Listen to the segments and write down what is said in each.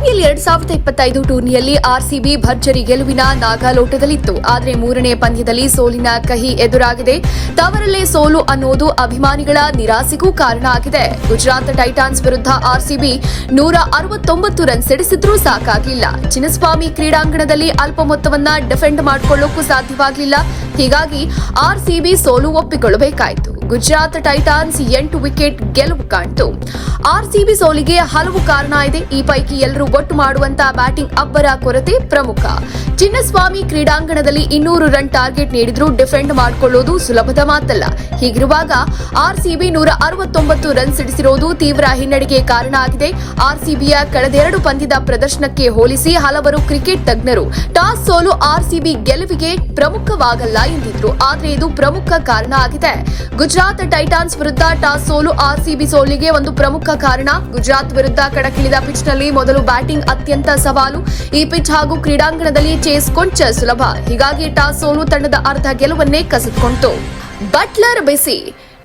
IPL 2025 ಟೂರ್ನಿಯಲ್ಲಿ RCB ಭರ್ಜರಿ ಗೆಲುವಿನ ನಾಗಾಲೋಟದಲ್ಲಿತ್ತು. ಆದರೆ ಮೂರನೇ ಪಂದ್ಯದಲ್ಲಿ ಸೋಲಿನ ಕಹಿ ಎದುರಾಗಿದೆ. ತವರಲ್ಲೇ ಸೋಲು ಅನ್ನೋದು ಅಭಿಮಾನಿಗಳ ನಿರಾಸೆಗೂ ಕಾರಣ ಆಗಿದೆ. ಗುಜರಾತ್ ಟೈಟಾನ್ಸ್ ವಿರುದ್ಧ ಆರ್ಸಿಬಿ 169 ರನ್ ಸಿಡಿಸಿದ್ರೂ ಸಾಕಾಗಲಿಲ್ಲ. ಚಿನ್ನಸ್ವಾಮಿ ಕ್ರೀಡಾಂಗಣದಲ್ಲಿ ಅಲ್ಪ ಮೊತ್ತವನ್ನ ಡಿಫೆಂಡ್ ಮಾಡಿಕೊಳ್ಳೋಕ್ಕೂ ಸಾಧ್ಯವಾಗಲಿಲ್ಲ. ಹೀಗಾಗಿ ಆರ್ಸಿಬಿ ಸೋಲು ಒಪ್ಪಿಕೊಳ್ಳಬೇಕಾಯಿತು. ಗುಜರಾತ್ ಟೈಟಾನ್ಸ್ 8 ವಿಕೆಟ್ ಗೆಲುವು ಕಾಣ್ತು. ಆರ್ಸಿಬಿ ಸೋಲಿಗೆ ಹಲವು ಕಾರಣ ಇದೆ. ಈ ಪೈಕಿ ಎಲ್ಲರೂ ಒಟ್ಟು ಮಾಡುವಂತಹ ಬ್ಯಾಟಿಂಗ್ ಅಬ್ಬರ ಕೊರತೆ ಪ್ರಮುಖ. ಚಿನ್ನಸ್ವಾಮಿ ಕ್ರೀಡಾಂಗಣದಲ್ಲಿ 200 ರನ್ ಟಾರ್ಗೆಟ್ ನೀಡಿದ್ರೂ ಡಿಫೆಂಡ್ ಮಾಡಿಕೊಳ್ಳೋದು ಸುಲಭದ ಮಾತಲ್ಲ. ಹೀಗಿರುವಾಗ ಆರ್ಸಿಬಿ 169 ರನ್ ಸಿಡಿಸಿರೋದು ತೀವ್ರ ಹಿನ್ನಡೆಗೆ ಕಾರಣ ಆಗಿದೆ. ಆರ್ಸಿಬಿಯ ಕಳೆದೆರಡು ಪಂದ್ಯದ ಪ್ರದರ್ಶನಕ್ಕೆ ಹೋಲಿಸಿ ಹಲವರು ಕ್ರಿಕೆಟ್ ತಜ್ಞರು ಟಾಸ್ ಸೋಲು ಆರ್ಸಿಬಿ ಗೆಲುವಿಗೆ ಪ್ರಮುಖವಾಗಲ್ಲ ಎಂದಿದ್ರು. ಆದರೆ ಇದು ಪ್ರಮುಖ ಕಾರಣ ಆಗಿದೆ. ಗುಜರಾತ್ ಟೈಟಾನ್ಸ್ ವಿರುದ್ಧ ಟಾಸ್ ಸೋಲು ಆರ್ಸಿಬಿ ಸೋಲಿಗೆ ಒಂದು ಪ್ರಮುಖ ಕಾರಣ. ಗುಜರಾತ್ ವಿರುದ್ಧ ಕಣಕ್ಕಿಳಿದ ಪಿಚ್ನಲ್ಲಿ ಮೊದಲು ಬ್ಯಾಟಿಂಗ್ ಅತ್ಯಂತ ಸವಾಲು. ಈ ಪಿಚ್ ಹಾಗೂ ಕ್ರೀಡಾಂಗಣದಲ್ಲಿ ಚೇಸ್ ಕೊಂಚ ಸುಲಭ. ಹೀಗಾಗಿ ಟಾಸ್ ಸೋಲು ತಂಡದ ಅರ್ಧ ಗೆಲುವನ್ನೇ ಕಸಿದುಕೊಂಡಿತು. ಬಟ್ಲರ್ ಬಿಸಿ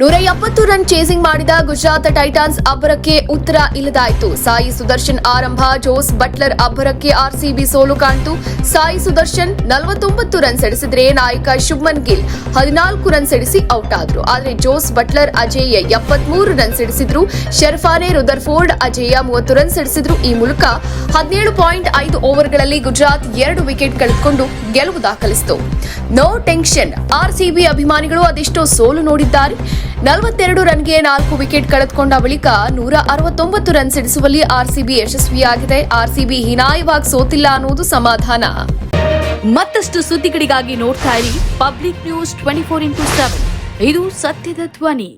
170 ರನ್ ಚೇಸಿಂಗ್ ಮಾಡಿದ ಗುಜರಾತ್ ಟೈಟಾನ್ಸ್ ಅಬ್ಬರಕ್ಕೆ ಉತ್ತರ ಇಲ್ಲದಾಯಿತು. ಸಾಯಿ ಸುದರ್ಶನ್ ಆರಂಭ, ಜೋಸ್ ಬಟ್ಲರ್ ಅಬ್ಬರಕ್ಕೆ ಆರ್ಸಿಬಿ ಸೋಲು ಕಾಣ್ತು. ಸಾಯಿ ಸುದರ್ಶನ್ 49 ರನ್ ಸಿಡಿಸಿದ್ರೆ ನಾಯಕ ಶುಭ್ಮನ್ ಗಿಲ್ 14 ರನ್ ಸಿಡಿಸಿ ಔಟ್ ಆದ್ರು. ಆದರೆ ಜೋಸ್ ಬಟ್ಲರ್ ಅಜೇಯ 73 ರನ್ ಸಿಡಿಸಿದ್ರು. ಶರ್ಫಾನೆ ರುದರ್ಫೋರ್ಡ್ ಅಜೇಯ 30 ರನ್ ಸಿಡಿಸಿದ್ರು. ಈ ಮೂಲಕ 17.5 ಓವರ್ಗಳಲ್ಲಿ ಗುಜರಾತ್ 2 ವಿಕೆಟ್ ಕಳೆದುಕೊಂಡು ಗೆಲುವು ದಾಖಲಿಸಿತು. No tension. ಆರ್ಸಿಬಿ ಅಭಿಮಾನಿಗಳು ಅದೆಷ್ಟೋ ಸೋಲು ನೋಡಿದ್ದಾರೆ. 42 ರನ್ಗೆ 4 ವಿಕೆಟ್ ಕಳೆದುಕೊಂಡ ಬಳಿಕ 169 ರನ್ ಸಿಡಿಸುವಲ್ಲಿ ಆರ್ಸಿಬಿ ಯಶಸ್ವಿಯಾಗಿದೆ. ಆರ್ಸಿಬಿ ಹೀನಾಯವಾಗಿ ಸೋತಿಲ್ಲ ಅನ್ನೋದು ಸಮಾಧಾನ. ಮತ್ತಷ್ಟು ಸುದ್ದಿಗಳಿಗಾಗಿ ನೋಡ್ತಾ ಇರಿ ಪಬ್ಲಿಕ್ ನ್ಯೂಸ್ 24x7. ಇದು ಸತ್ಯದ ಧ್ವನಿ.